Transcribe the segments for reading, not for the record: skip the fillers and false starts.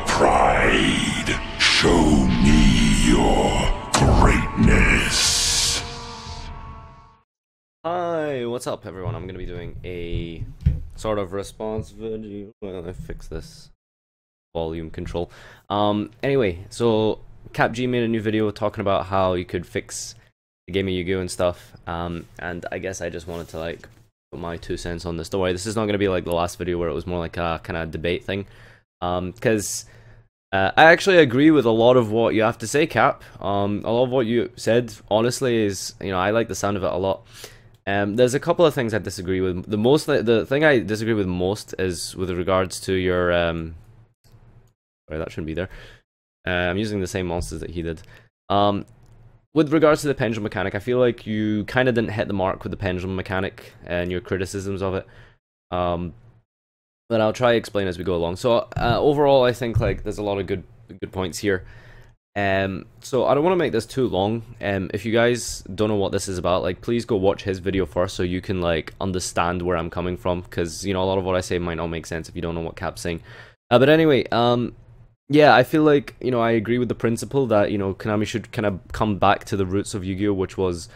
pride. Show me your greatness. Hi, what's up everyone? I'm going to be doing a sort of response video. Well, I fix this volume control. Anyway, so CapG made a new video talking about how you could fix the game of Yu-Gi-Oh and stuff. And I guess I just wanted to like put my 2 cents on this. Don't worry, this is not going to be like the last video where it was more like a kind of debate thing. Because I actually agree with a lot of what you have to say, Cap. A lot of what you said, honestly, is, you know, I like the sound of it a lot. There's a couple of things I disagree with. The thing I disagree with most is with regards to your sorry, that shouldn't be there. I'm using the same monsters that he did. With regards to the pendulum mechanic, I feel like you kind of didn't hit the mark with the pendulum mechanic and your criticisms of it. But I'll try to explain as we go along. So overall, I think like there's a lot of good points here. So I don't want to make this too long. If you guys don't know what this is about, like please go watch his video first so you can like understand where I'm coming from, because you know a lot of what I say might not make sense if you don't know what Cap's saying. But anyway, yeah, I feel like, you know, I agree with the principle that, you know, Konami should kind of come back to the roots of Yu-Gi-Oh, which was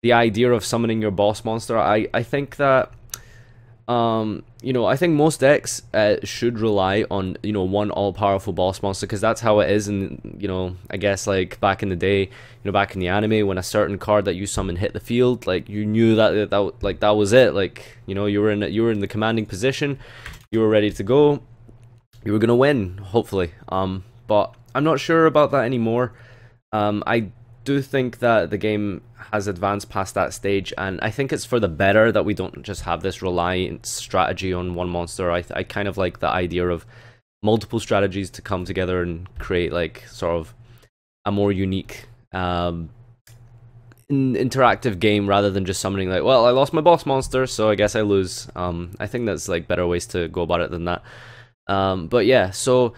the idea of summoning your boss monster. I think that you know, I think most decks should rely on, you know, one all-powerful boss monster, because that's how it is. And you know, I guess like back in the day, you know, back in the anime, when a certain card that you summon hit the field, like you knew that that was it. Like, you know, you were in the commanding position, you were ready to go, you were gonna win, hopefully. But I'm not sure about that anymore. I do think that the game has advanced past that stage, and I think it's for the better that we don't just have this reliant strategy on one monster. I kind of like the idea of multiple strategies to come together and create like sort of a more unique interactive game, rather than just summoning like, well, I lost my boss monster, so I guess I lose. I think that's like better ways to go about it than that. But yeah, so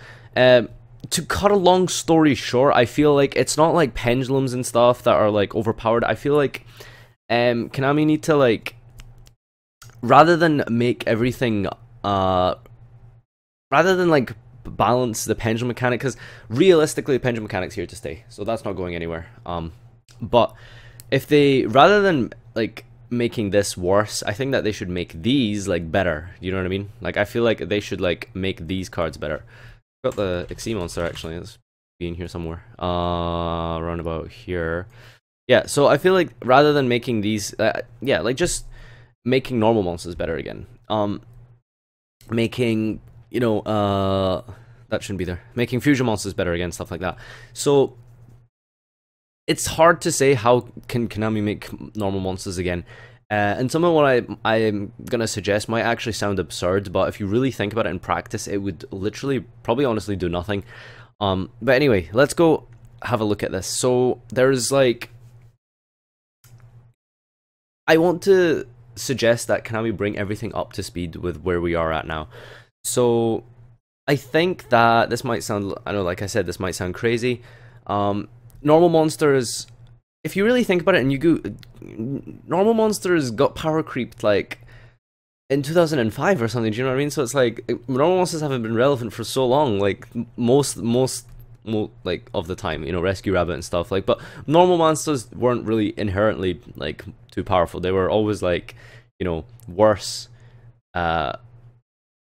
to cut a long story short, I feel like it's not like pendulums and stuff that are like overpowered. I feel like Konami need to like, rather than make everything rather than like balance the pendulum mechanic, because realistically the pendulum mechanic's here to stay, so that's not going anywhere. But if they, rather than like making this worse, I think that they should make these like better. You know what I mean? Like I feel like they should like make these cards better. Got the Xe monster actually, it's being here somewhere, around about here. Yeah, so I feel like rather than making these, yeah, like just making normal monsters better again. Making, you know, that shouldn't be there. Making fusion monsters better again, stuff like that. So it's hard to say how can Konami make normal monsters again. And some of what I'm gonna suggest might actually sound absurd, but if you really think about it in practice, it would literally, probably honestly do nothing. But anyway, let's go have a look at this. So there's like, I want to suggest that Konami bring everything up to speed with where we are at now. So I think that this might sound, I know, like I said, this might sound crazy. Normal monsters, if you really think about it, and you go, normal monsters got power creeped like in 2005 or something. Do you know what I mean? So it's like normal monsters haven't been relevant for so long. Like most like of the time, you know, Rescue Rabbit and stuff. Like, but normal monsters weren't really inherently like too powerful. They were always like, you know, worse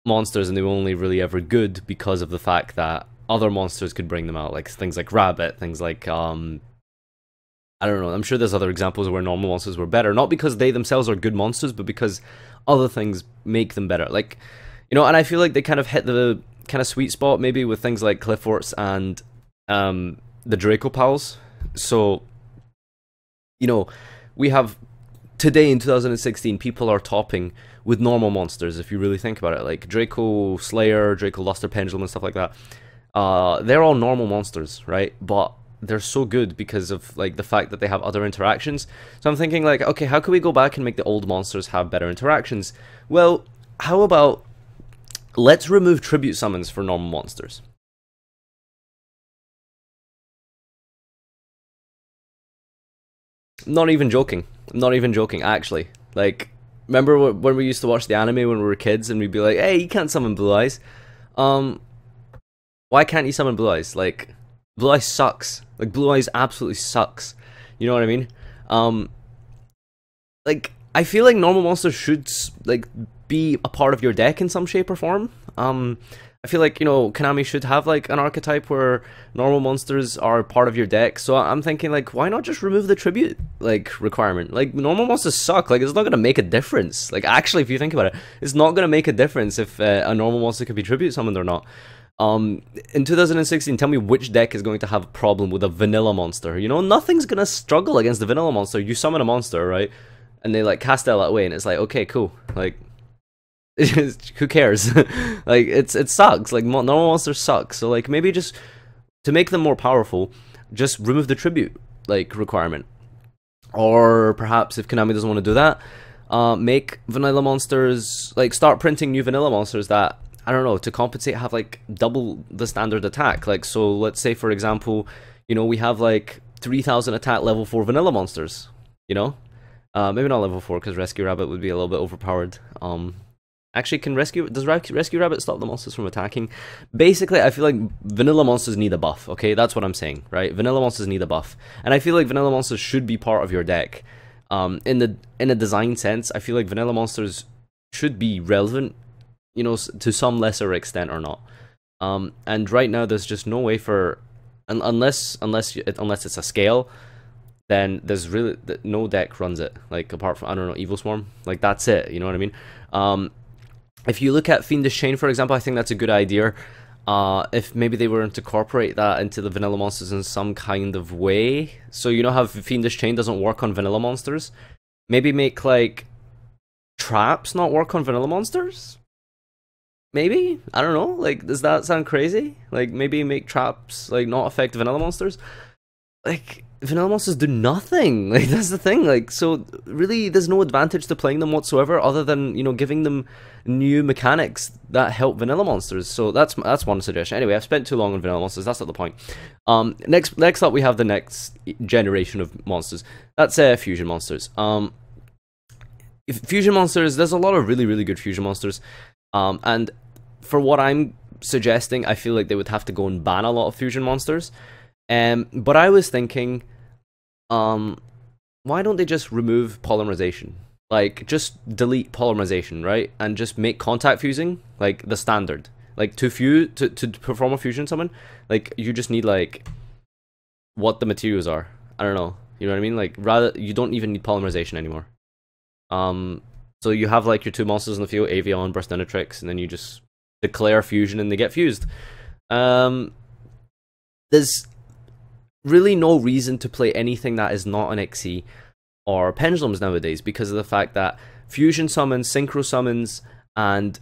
monsters, and they were only really ever good because of the fact that other monsters could bring them out. Like things like Rabbit, things like I don't know, I'm sure there's other examples where normal monsters were better, not because they themselves are good monsters, but because other things make them better. Like, you know, and I feel like they kind of hit the kind of sweet spot maybe with things like Clifforts and the Draco Pals. So, you know, we have, today in 2016, people are topping with normal monsters, if you really think about it, like Draco Slayer, Draco Luster Pendulum and stuff like that. They're all normal monsters, right? But they're so good because of like the fact that they have other interactions. So I'm thinking like, okay, how can we go back and make the old monsters have better interactions? Well, how about let's remove tribute summons for normal monsters. Not even joking. Not even joking, actually. Like, remember when we used to watch the anime when we were kids and we'd be like, hey, you can't summon Blue Eyes? why can't you summon Blue Eyes? Like, Blue Eyes sucks. Like, Blue Eyes absolutely sucks. You know what I mean? Like, I feel like normal monsters should, like, be a part of your deck in some shape or form. I feel like, you know, Konami should have, like, an archetype where normal monsters are part of your deck. So I'm thinking, like, why not just remove the tribute, like, requirement? Like, normal monsters suck. Like, it's not gonna make a difference. Like, actually, if you think about it, it's not gonna make a difference if a normal monster could be tribute summoned or not. In 2016, tell me which deck is going to have a problem with a vanilla monster. You know, nothing's gonna struggle against the vanilla monster. You summon a monster, right? And they, like, cast that away, and it's like, okay, cool. Like, who cares? Like, it sucks. Like, normal monsters suck. So, like, maybe just to make them more powerful, just remove the tribute, like, requirement. Or perhaps if Konami doesn't want to do that, make vanilla monsters, like, start printing new vanilla monsters that, I don't know, to compensate, have, like, double the standard attack. Like, so let's say, for example, you know, we have, like, 3,000 attack level 4 vanilla monsters, you know? Maybe not level 4, because Rescue Rabbit would be a little bit overpowered. Actually, does Rescue Rabbit stop the monsters from attacking? Basically, I feel like vanilla monsters need a buff, okay? That's what I'm saying, right? Vanilla monsters need a buff. And I feel like vanilla monsters should be part of your deck. In a design sense, I feel like vanilla monsters should be relevant, you know, to some lesser extent or not. And right now, there's just no way for... Unless it's a scale, then there's really... No deck runs it. Like, apart from, I don't know, Evil Swarm. Like, that's it, you know what I mean? If you look at Fiendish Chain, for example, I think that's a good idea. If maybe they were to incorporate that into the vanilla monsters in some kind of way. So you know how Fiendish Chain doesn't work on vanilla monsters? Maybe make, like, traps not work on vanilla monsters? Maybe? I don't know. Like, does that sound crazy? Like, maybe make traps, like, not affect vanilla monsters? Like, vanilla monsters do nothing. Like, that's the thing. Like, so really there's no advantage to playing them whatsoever other than, you know, giving them new mechanics that help vanilla monsters. So that's one suggestion. Anyway, I've spent too long on vanilla monsters. That's not the point. Next up we have the next generation of monsters. That's fusion monsters. Fusion monsters, there's a lot of really good fusion monsters. And for what I'm suggesting, I feel like they would have to go and ban a lot of fusion monsters. But I was thinking, why don't they just remove polymerization? Like, just delete polymerization, right? And just make contact fusing, like, the standard. Like, to perform a fusion summon, like, you just need, like, what the materials are. I don't know. You know what I mean? Like, rather, you don't even need polymerization anymore. So you have, like, your two monsters in the field, Avion, Burstinatrix, and then you just declare fusion and they get fused. There's really no reason to play anything that is not an XE or Pendulums nowadays because of the fact that fusion summons, synchro summons, and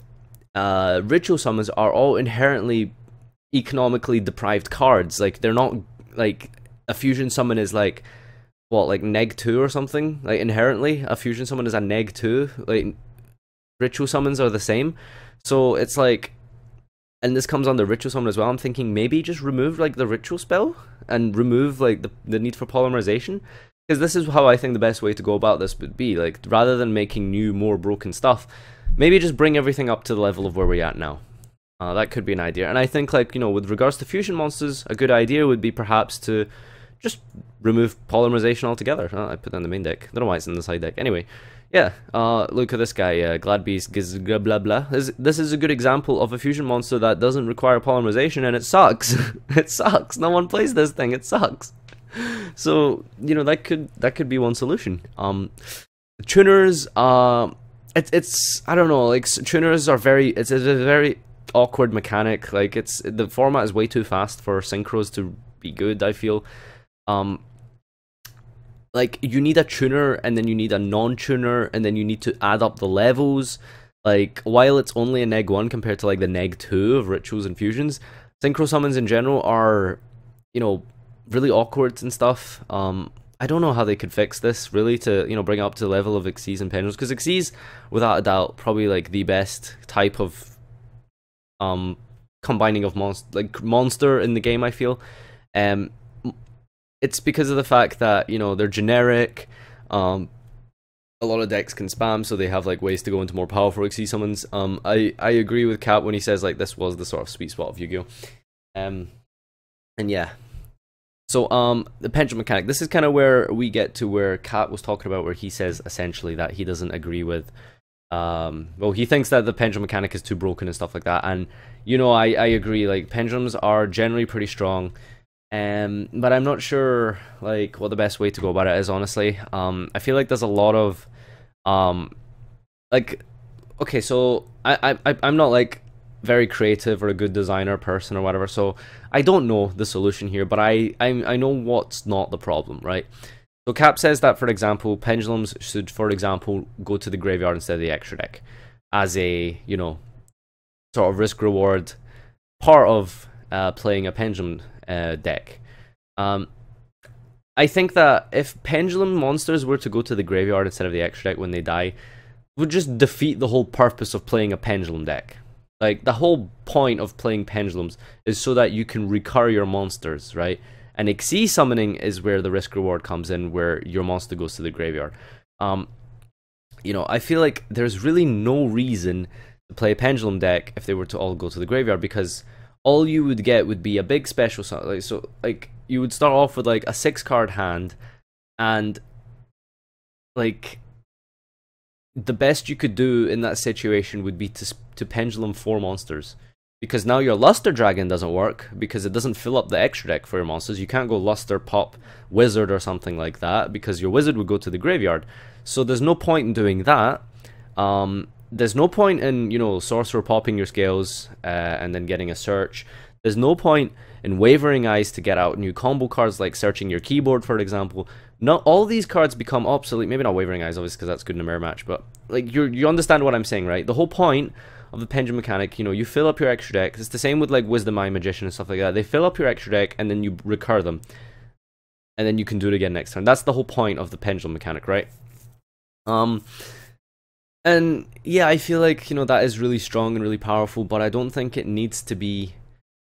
ritual summons are all inherently economically deprived cards. Like, they're not, like, a fusion summon is like, what, like neg 2 or something? Like, inherently, a fusion summon is a neg 2. Like, ritual summons are the same. So it's like, and this comes on the ritual summon as well. I'm thinking maybe just remove, like, the ritual spell and remove, like, the need for polymerization. Because this is how I think the best way to go about this would be. Like, rather than making new, more broken stuff, maybe just bring everything up to the level of where we're at now. That could be an idea. And I think, like, you know, with regards to fusion monsters, a good idea would be perhaps to just remove polymerization altogether. I put that in the main deck. I don't know why it's in the side deck. Anyway, yeah, look at this guy, Gladbeast, blah blah. This is a good example of a fusion monster that doesn't require polymerization, and it sucks. It sucks. No one plays this thing. It sucks. So, you know, that could be one solution. Tuners, it's I don't know, like, tuners are it's a very awkward mechanic. Like, the format is way too fast for synchros to be good, I feel. Like, you need a tuner, and then you need a non-tuner, and then you need to add up the levels. Like, while it's only a neg 1 compared to, like, the neg 2 of rituals and fusions, synchro summons in general are, you know, really awkward and stuff. I don't know how they could fix this, really, to, you know, bring it up to the level of Xyz and Pendulums, because Xyz, without a doubt, probably, like, the best type of combining of monster in the game, I feel. It's because of the fact that, you know, they're generic. A lot of decks can spam, so they have, like, ways to go into more powerful Xyz summons. I agree with Cap when he says, like, this was the sort of sweet spot of Yu-Gi-Oh! And yeah. So the pendulum mechanic. This is kind of where we get to where Kat was talking about, where he says essentially that he doesn't agree with. Well, he thinks that the pendulum mechanic is too broken and stuff like that. And you know, I agree. Like pendulums are generally pretty strong. But I'm not sure like what the best way to go about it is, honestly. I feel like there's a lot of like, okay, so I'm not like very creative or a good designer person or whatever, so I don't know the solution here, but I know what's not the problem, right? So Cap says that, for example, pendulums should, for example, go to the graveyard instead of the extra deck as a, you know, sort of risk reward part of playing a pendulum deck. I think that if pendulum monsters were to go to the graveyard instead of the extra deck when they die, it would just defeat the whole purpose of playing a pendulum deck. Like, the whole point of playing pendulums is so that you can recur your monsters, right? And Xyz summoning is where the risk reward comes in, where your monster goes to the graveyard. You know, I feel like there's really no reason to play a pendulum deck if they were to all go to the graveyard, because all you would get would be a big special summon. Like, so, like, you would start off with like a 6-card hand, and like the best you could do in that situation would be to pendulum 4 monsters, because now your Luster Dragon doesn't work because it doesn't fill up the extra deck for your monsters. You can't go Luster, Pop, Wizard or something like that, because your Wizard would go to the graveyard. So there's no point in doing that. There's no point in, you know, Sorcerer popping your scales and then getting a search. There's no point in Wavering Eyes to get out new combo cards like searching your keyboard, for example. Not all these cards become obsolete. Maybe not Wavering Eyes, obviously, because that's good in a mirror match. But like, you understand what I'm saying, right? The whole point of the pendulum mechanic, you know, you fill up your extra deck. It's the same with like Wisdom Eye, Magician, and stuff like that. They fill up your extra deck and then you recur them, and then you can do it again next turn. That's the whole point of the pendulum mechanic, right? And yeah, I feel like, you know, that is really strong and really powerful, but I don't think it needs to be.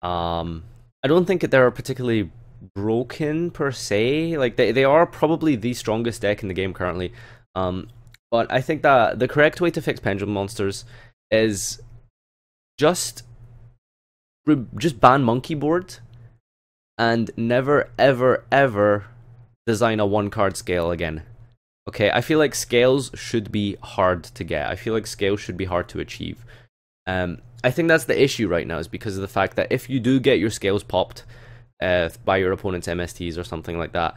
I don't think that they're particularly broken per se. Like, they are probably the strongest deck in the game currently. But I think that the correct way to fix pendulum monsters is just ban Monkey Board and never ever ever design a 1-card scale again. Okay, I feel like scales should be hard to get. I feel like scales should be hard to achieve. I think that's the issue right now, is because of the fact that if you do get your scales popped by your opponent's MSTs or something like that,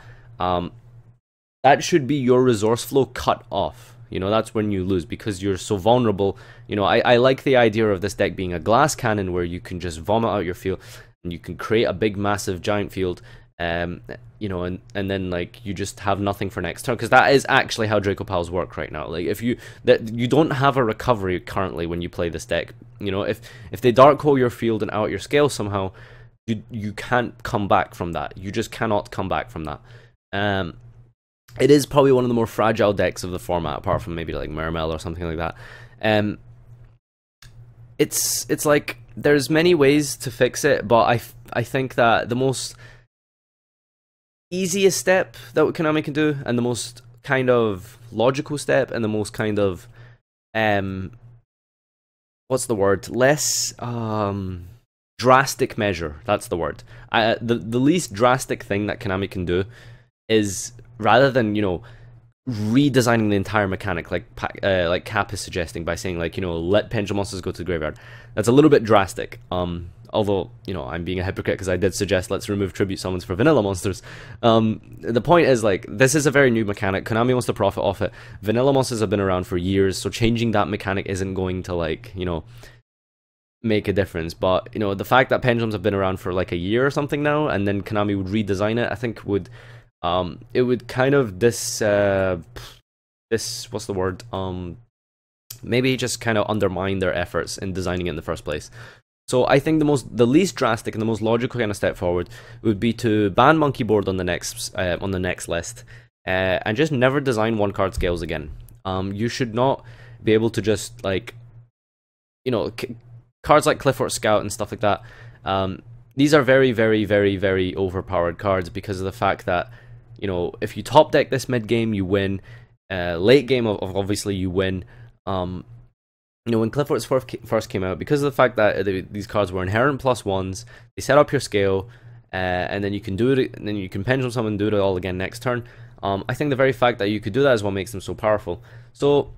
that should be your resource flow cut off. You know, that's when you lose, because you're so vulnerable. You know, I like the idea of this deck being a glass cannon where you can just vomit out your field and you can create a big massive giant field, you know, and then like you just have nothing for next turn, because that is actually how Draco Pals work right now. Like, if you don't have a recovery currently when you play this deck. You know, if they dark hole your field and out your scale somehow, you can't come back from that. You just cannot come back from that. It is probably one of the more fragile decks of the format, apart from maybe like Mermail or something like that. It's like there's many ways to fix it, but I think that the most easiest step that Konami can do, and the most kind of logical step, and the most kind of what's the word? Less drastic measure. That's the word. The least drastic thing that Konami can do is, rather than, you know, redesigning the entire mechanic like Cap is suggesting by saying, like, you know, let pendulum monsters go to the graveyard. That's a little bit drastic. Although, you know, I'm being a hypocrite because I did suggest let's remove tribute summons for vanilla monsters. The point is, like, this is a very new mechanic. Konami wants to profit off it. Vanilla monsters have been around for years, so changing that mechanic isn't going to, like, you know, make a difference. But, you know, the fact that pendulums have been around for like a year or something now, and then Konami would redesign it, I think would, it would kind of what's the word? Maybe just kind of undermine their efforts in designing it in the first place. So I think the least drastic and the most logical kind of step forward would be to ban Monkey Board on the next list, and just never design 1-card scales again. You should not be able to just, like, you know, cards like Clifford Scout and stuff like that. These are very, very, very, very overpowered cards because of the fact that, you know, if you top deck this mid game, you win. Late game, obviously, you win. you know, when Clifford's first came out, because of the fact that these cards were inherent +1s, they set up your scale, and then you can do it, and then you can pendulum summon and do it all again next turn. I think the very fact that you could do that is what makes them so powerful. So,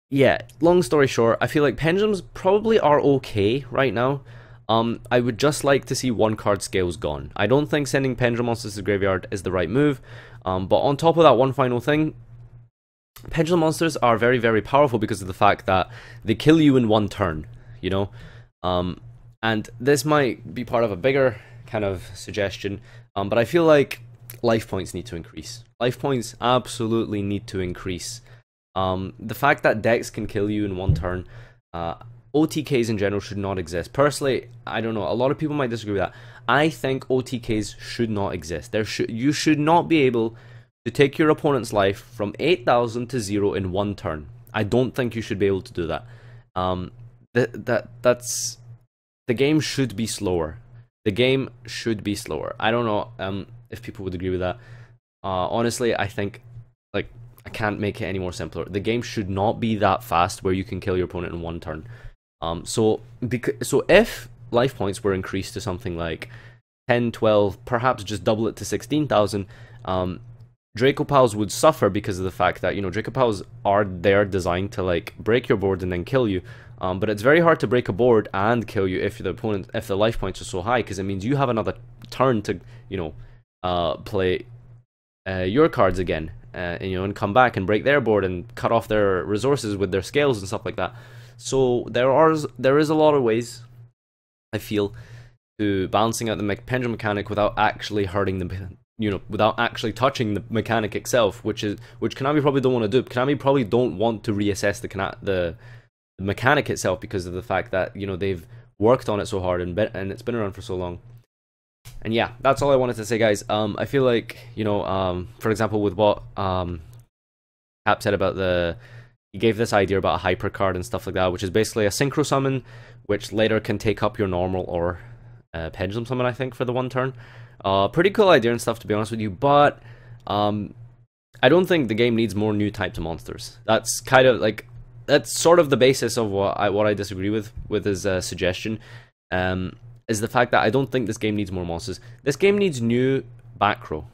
yeah, long story short, I feel like pendulums probably are okay right now. I would just like to see one card scales gone. I don't think sending pendulum monsters to the graveyard is the right move. But on top of that, one final thing, pendulum monsters are very, very powerful because of the fact that they kill you in one turn, you know? And this might be part of a bigger kind of suggestion, but I feel like life points need to increase. Life points absolutely need to increase. The fact that decks can kill you in one turn, OTKs in general should not exist. Personally, I don't know, a lot of people might disagree with that. I think OTKs should not exist. You should not be able to take your opponent's life from 8,000 to 0 in one turn. I don't think you should be able to do that. That's the game should be slower. The game should be slower. I don't know if people would agree with that. Honestly, I think, like, I can't make it any more simpler. The game should not be that fast where you can kill your opponent in one turn. So if life points were increased to something like 10, 12, perhaps just double it to 16,000, Draco Pals would suffer because of the fact that, you know, Draco Pals are there designed to, like, break your board and then kill you. But it's very hard to break a board and kill you if the life points are so high, because it means you have another turn to, you know, play your cards again, and, you know, and come back and break their board and cut off their resources with their scales and stuff like that. So there is a lot of ways, I feel, to balancing out the pendulum mechanic without actually hurting the, you know, without actually touching the mechanic itself, which Konami probably don't want to do. Konami probably don't want to reassess the mechanic itself because of the fact that, you know, they've worked on it so hard and it's been around for so long. And yeah, that's all I wanted to say, guys. I feel like, you know, for example, with what Cap said about he gave this idea about a hyper card and stuff like that, which is basically a synchro summon, which later can take up your normal or pendulum summon, I think, for the one turn. Pretty cool idea and stuff, to be honest with you, but I don't think the game needs more new types of monsters. That's kind of like, that's sort of the basis of what I disagree with his suggestion, is the fact that I don't think this game needs more monsters. This game needs new back row.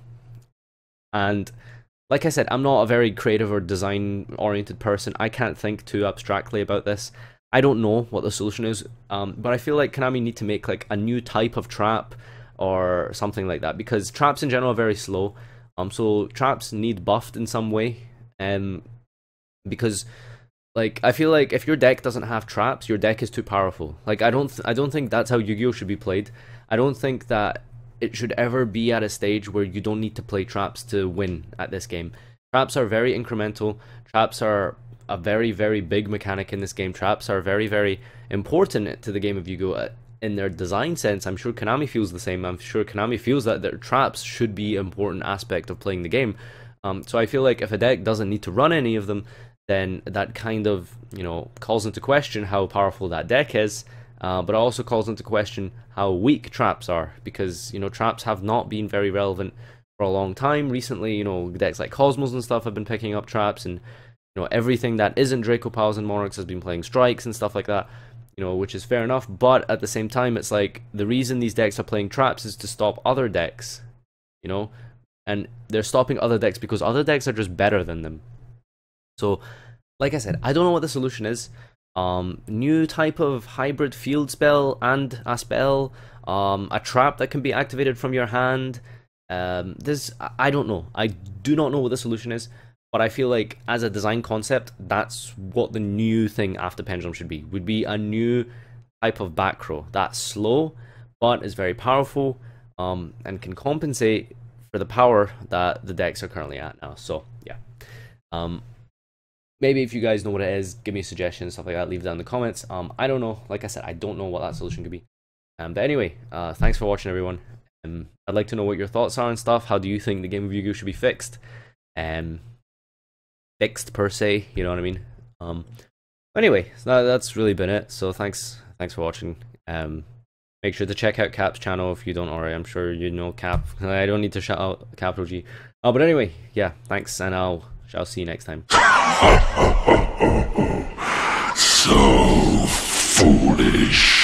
And like I said, I'm not a very creative or design-oriented person. I can't think too abstractly about this. I don't know what the solution is, but I feel like Konami need to make like a new type of trap or something like that, because traps in general are very slow. So traps need buffed in some way, because, like, I feel like if your deck doesn't have traps, your deck is too powerful. Like, I don't think that's how Yu-Gi-Oh should be played. I don't think that it should ever be at a stage where you don't need to play traps to win at this game. Traps are very incremental. Traps are a very, very big mechanic in this game. Traps are very, very important to the game of Yu-Gi-Oh! In their design sense. I'm sure Konami feels the same. I'm sure Konami feels that their traps should be an important aspect of playing the game. So I feel like if a deck doesn't need to run any of them, then that kind of, you know, calls into question how powerful that deck is. But it also calls into question how weak traps are, because, you know, traps have not been very relevant for a long time. Recently, you know, decks like Cosmos and stuff have been picking up traps, and, you know, everything that isn't Draco Pals and Monarchs has been playing strikes and stuff like that, you know, which is fair enough. But at the same time, it's like the reason these decks are playing traps is to stop other decks, you know, and they're stopping other decks because other decks are just better than them. So, like I said, I don't know what the solution is. New type of hybrid field spell and a spell, a trap that can be activated from your hand. I don't know. I do not know what the solution is, but I feel like as a design concept, that's what the new thing after Pendulum should be. Would be a new type of back row that's slow, but is very powerful, and can compensate for the power that the decks are currently at now. So yeah. Maybe if you guys know what it is, give me suggestions, stuff like that, leave it down in the comments. I don't know. Like I said, I don't know what that solution could be. But anyway, thanks for watching, everyone. I'd like to know what your thoughts are and stuff. How do you think the game of Yu-Gi-Oh should be fixed? Fixed per se, you know what I mean? Anyway, so that's really been it. So thanks for watching. Make sure to check out Cap's channel if you don't already. I'm sure you know Cap. I don't need to shout out CapitalG. But anyway, yeah, thanks, and I'll see you next time. So foolish.